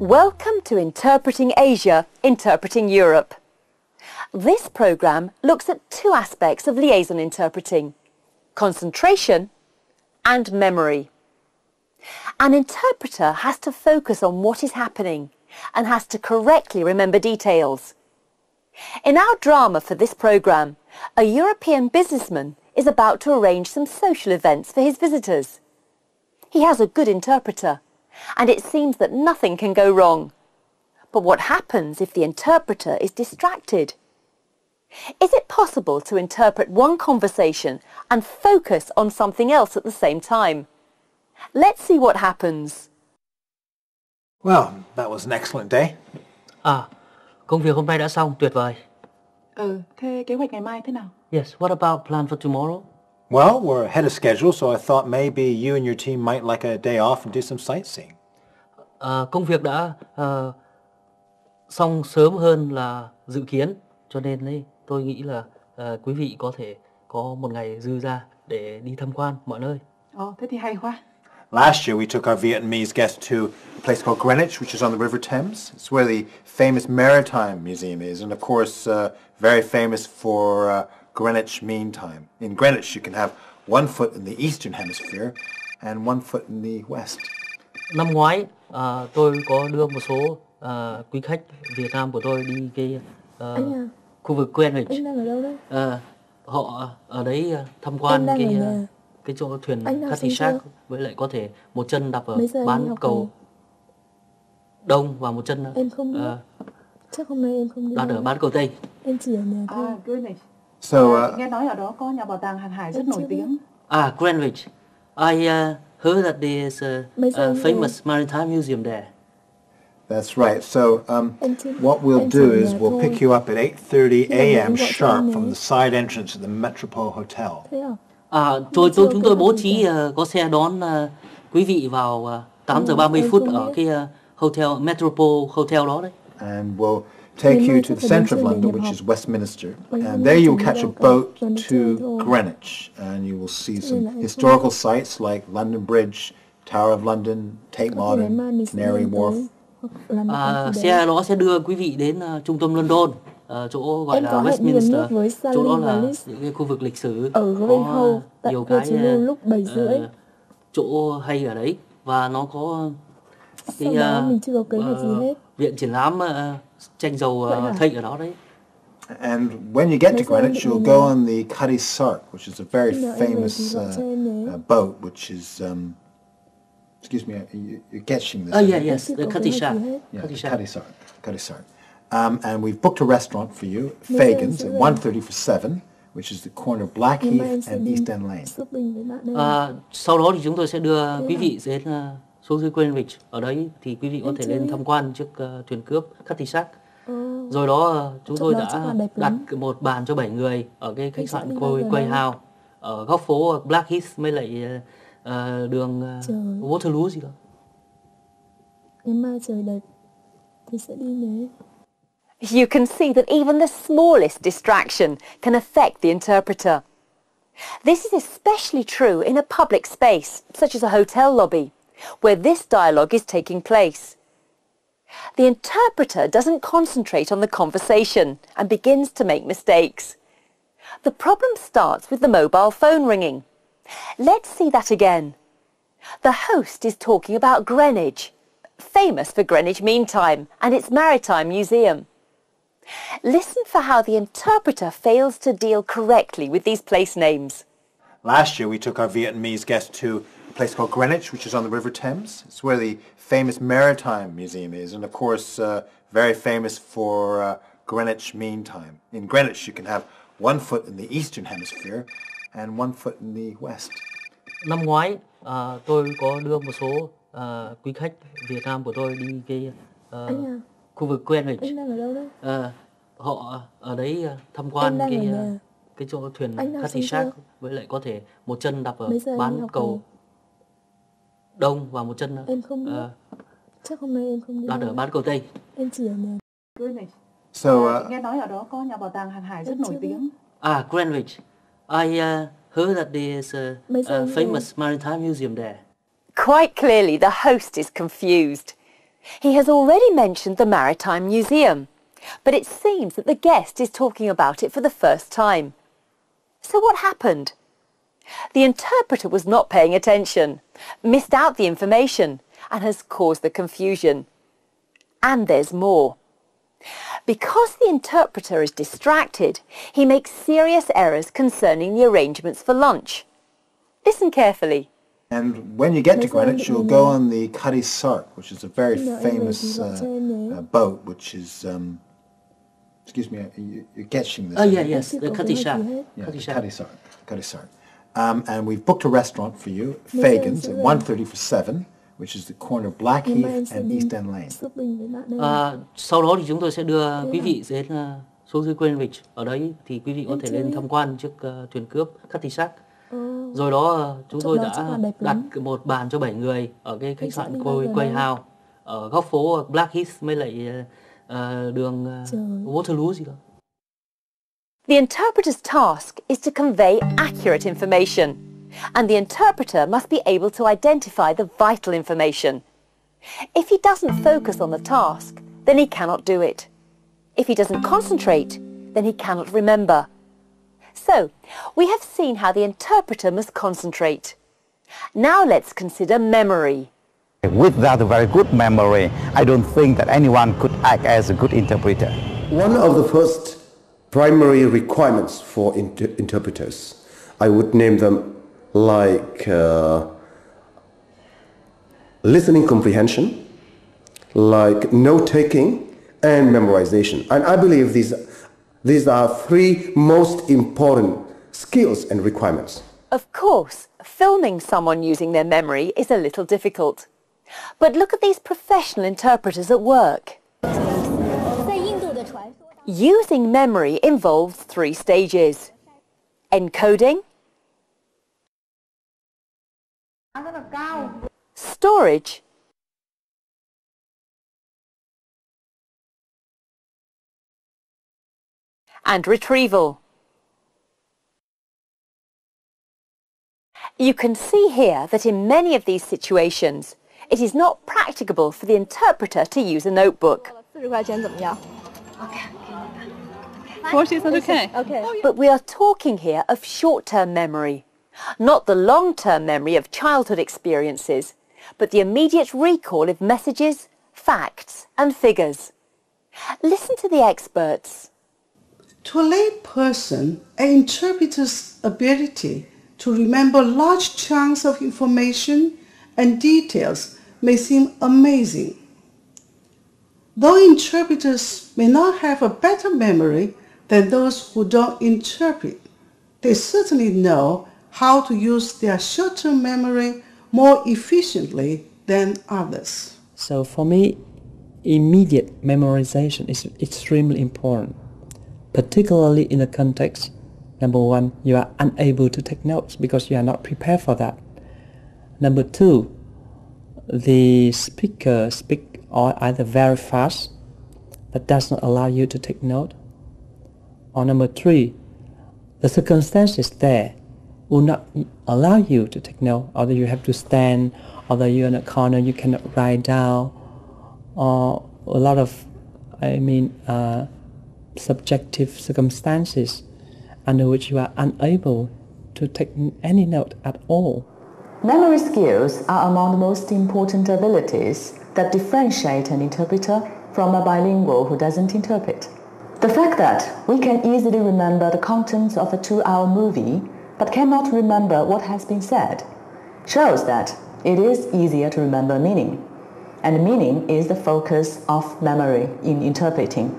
Welcome to Interpreting Asia, Interpreting Europe. This programme looks at two aspects of liaison interpreting: concentration and memory. An interpreter has to focus on what is happening and has to correctly remember details. In our drama for this programme, a European businessman is about to arrange some social events for his visitors. He has a good interpreter, and it seems that nothing can go wrong. But what happens if the interpreter is distracted? Is it possible to interpret one conversation and focus on something else at the same time? Let's see what happens. Well, that was an excellent day. Công việc hôm nay đã xong, tuyệt vời. Thế kế hoạch ngày mai thế nào? Yes, what about plan for tomorrow? Well, we're ahead of schedule, so I thought maybe you and your team might like a day off and do some sightseeing. Công việc đã xong sớm hơn là dự kiến, cho nên tôi nghĩ là quý vị có thể có một ngày dư ra để đi tham quan mọi nơi. Thế thì hay quá. Last year we took our Vietnamese guests to a place called Greenwich, which is on the River Thames. It's where the famous Maritime Museum is, and of course very famous for Greenwich Mean Time. In Greenwich you can have one foot in the Eastern Hemisphere and one foot in the West. Năm ngoái tôi có đưa một số quý khách Việt Nam của tôi đi cái khu vực Greenwich. Anh đang ở đâu đấy? Họ ở đấy tham quan cái chỗ thuyền Cutty Shark, với lại có thể một chân đạp ở bán cầu Đông và một chân em không biết. Chắc hôm nay em không đi. đặt ở bán cầu Tây. Em chỉ ở nhà thôi. Greenwich. Nghe nói ở đó có nhà bảo tàng hàng hải rất nổi tiếng. Greenwich. I heard that there is a famous maritime museum there. That's right. So what we'll do is we'll pick you up at 8:30 a.m. sharp from the side entrance of the Metropole Hotel. Thế à? Chúng tôi bố trí có xe đón quý vị vào 8 giờ 30 phút ở cái hotel Metropole Hotel đó đấy. And we'll take you to the center of London, which is Westminster, and there you'll catch a boat to Greenwich, and you will see some historical sites like London Bridge, Tower of London, Tate Modern, Canary Wharf. Xe đó sẽ đưa quý vị đến trung tâm London, chỗ gọi là Westminster, chỗ đó là những cái khu vực lịch sử, có nhiều cái chỗ hay ở đấy, và nó có cái viện triển lãm tranh dầu Tate ở đó đấy. And when you get to Greenwich, you'll go on the Cutty Sark, which is a very famous boat, which is excuse me, you're catching this. Yes, the Cutty Shark. Yeah, Cutty Sark. And we've booked a restaurant for you, Fagan's, at 1:30 for 7, which is the corner of Blackheath and East End Lane. Sau đó thì chúng tôi sẽ đưa quý vị đến xuống dưới Greenwich. Ở đấy thì quý vị có thể lên tham quan chiếc thuyền cướp Cutty Shark. Rồi đó chúng tôi đã đặt một bàn cho 7 người ở cái khách sạn Quay House ở góc phố Blackheath với lại đường Waterloo gì đó. Ngày mai trời đẹp thì sẽ đi nhé. You can see that even the smallest distraction can affect the interpreter. This is especially true in a public space, such as a hotel lobby, where this dialogue is taking place. The interpreter doesn't concentrate on the conversation and begins to make mistakes. The problem starts with the mobile phone ringing. Let's see that again. The host is talking about Greenwich, famous for Greenwich Mean Time and its Maritime Museum. Listen for how the interpreter fails to deal correctly with these place names. Last year we took our Vietnamese guests to a place called Greenwich, which is on the River Thames. It's where the famous Maritime Museum is, and of course very famous for Greenwich Mean Time. In Greenwich you can have one foot in the Eastern Hemisphere and one foot in the West. Năm ngoái tôi có đưa một số quý khách Việt Nam của tôi đi cái khu vực Greenwich. Anh đang ở đâu đấy? Họ ở đấy tham quan cái chỗ thuyền Cutty Shark, với lại có thể một chân đạp ở bán cầu Đông và một chân em không biết. Chắc hôm nay em không đi. đặt ở bán cầu Tây. Em chỉ ở nhà. Greenwich. Nghe nói ở đó có nhà bảo tàng hàng hải rất nổi tiếng. Greenwich. I heard that there is a famous maritime museum there. Quite clearly, the host is confused. He has already mentioned the Maritime Museum, but it seems that the guest is talking about it for the first time. So what happened? The interpreter was not paying attention, missed out the information, and has caused the confusion. And there's more. Because the interpreter is distracted, he makes serious errors concerning the arrangements for lunch. Listen carefully. And when you get to Greenwich, you'll go on the Cutty Sark, which is a very famous boat, which is... excuse me, you're catching this. Oh, yeah, yes, the Cutty Sark. Yeah, Cutty Sark. And we've booked a restaurant for you, Fagan's, at 1:30 for 7, which is the corner of Blackheath and East End Lane. Sau đó thì chúng tôi sẽ đưa quý vị đến xuống dưới Greenwich. Ở đấy thì quý vị có thể lên tham quan chiếc thuyền cướp Cutty Sark. Rồi đó chúng tôi đã đặt một bàn cho 7 người ở cái khách sạn Quay House ở góc phố Blackheath với lại đường Waterloo gì đó. The interpreter's task is to convey accurate information, and the interpreter must be able to identify the vital information. If he doesn't focus on the task, then he cannot do it. If he doesn't concentrate, then he cannot remember. So, we have seen how the interpreter must concentrate. Now let's consider memory. Without a very good memory, I don't think that anyone could act as a good interpreter. One of the first primary requirements for interpreters, I would name them like listening comprehension, like note-taking, and memorization. And I believe these are three most important skills and requirements. Of course, filming someone using their memory is a little difficult. But look at these professional interpreters at work. Using memory involves 3 stages: encoding, storage, and retrieval. You can see here that in many of these situations, it is not practicable for the interpreter to use a notebook. But we are talking here of short-term memory, not the long-term memory of childhood experiences, but the immediate recall of messages, facts and figures. Listen to the experts. To a lay person, an interpreter's ability to remember large chunks of information and details may seem amazing. Though interpreters may not have a better memory than those who don't interpret, they certainly know how to use their short-term memory more efficiently than others. So for me, immediate memorization is extremely important, particularly in the context, number 1, you are unable to take notes because you are not prepared for that. Number 2, the speaker speaks either very fast, that does not allow you to take note. Or number 3, the circumstances there will not allow you to take note, although you have to stand, although you're in a corner, you cannot write down, or a lot of, subjective circumstances under which you are unable to take any note at all. Memory skills are among the most important abilities that differentiate an interpreter from a bilingual who doesn't interpret. The fact that we can easily remember the contents of a 2-hour movie but cannot remember what has been said shows that it is easier to remember meaning, and meaning is the focus of memory in interpreting.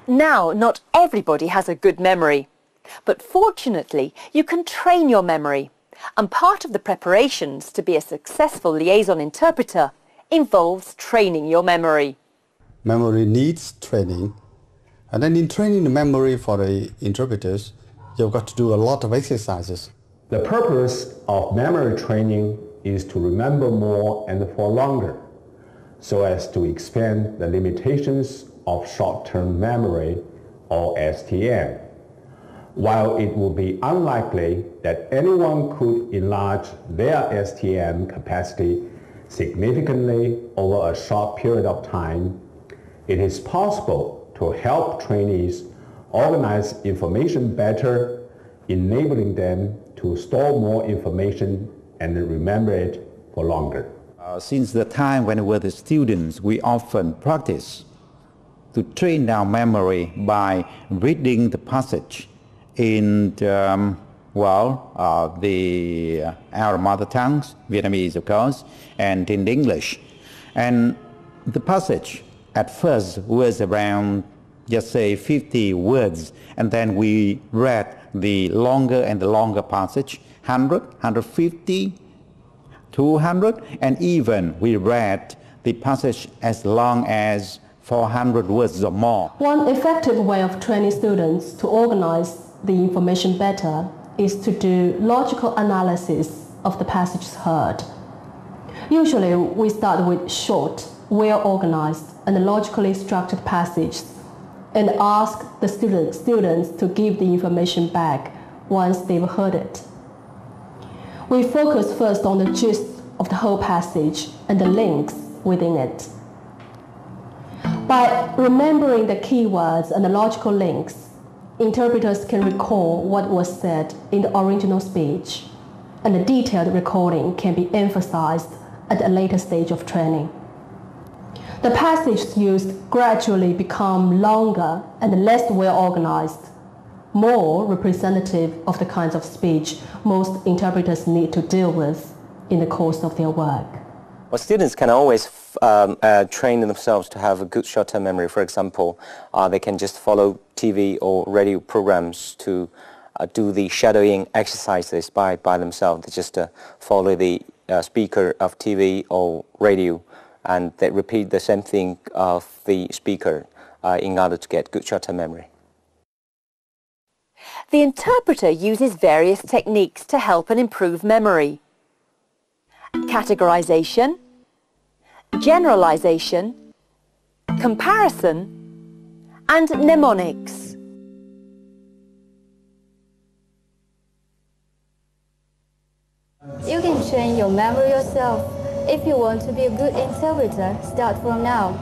Now, not everybody has a good memory, but fortunately you can train your memory, and part of the preparations to be a successful liaison interpreter involves training your memory. Memory needs training, and then in training the memory for the interpreters, you've got to do a lot of exercises. The purpose of memory training is to remember more and for longer, so as to expand the limitations of short-term memory, or STM. While it would be unlikely that anyone could enlarge their STM capacity significantly over a short period of time, it is possible to help trainees organize information better, enabling them to store more information and remember it for longer. Since the time when we were the students, we often practice to train our memory by reading the passage in our mother tongues, Vietnamese of course, and in English. And the passage at first was around, just say, 50 words, and then we read the longer and the longer passage, 100, 150, 200, and even we read the passage as long as 400 words or more. One effective way of training students to organize the information better is to do logical analysis of the passages heard. Usually we start with short, well-organized and logically structured passages and ask the students to give the information back once they've heard it. We focus first on the gist of the whole passage and the links within it. By remembering the keywords and the logical links, interpreters can recall what was said in the original speech, and the detailed recording can be emphasized at a later stage of training. The passages used gradually become longer and less well organized, more representative of the kinds of speech most interpreters need to deal with in the course of their work. Well, students can always train themselves to have a good short-term memory. For example, they can just follow TV or radio programs to do the shadowing exercises by themselves. They just follow the speaker of TV or radio, and they repeat the same thing of the speaker in order to get good short-term memory. The interpreter uses various techniques to help and improve memory. Categorization, generalization, comparison, and mnemonics. You can train your memory yourself. If you want to be a good interpreter, start from now.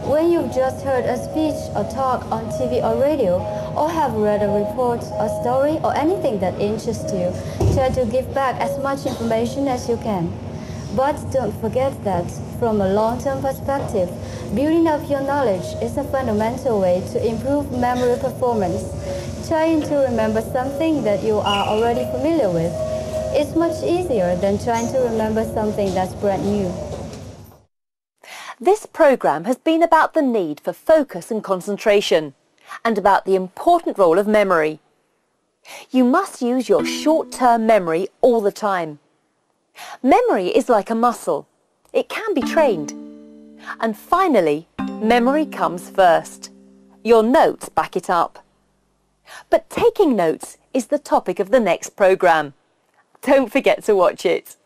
When you've just heard a speech or talk on TV or radio, or have read a report, a story, or anything that interests you, try to give back as much information as you can. But don't forget that, from a long-term perspective, building up your knowledge is a fundamental way to improve memory performance. Trying to remember something that you are already familiar with is much easier than trying to remember something that's brand new. This programme has been about the need for focus and concentration, and about the important role of memory. You must use your short-term memory all the time. Memory is like a muscle. It can be trained. And finally, memory comes first. Your notes back it up. But taking notes is the topic of the next programme. Don't forget to watch it.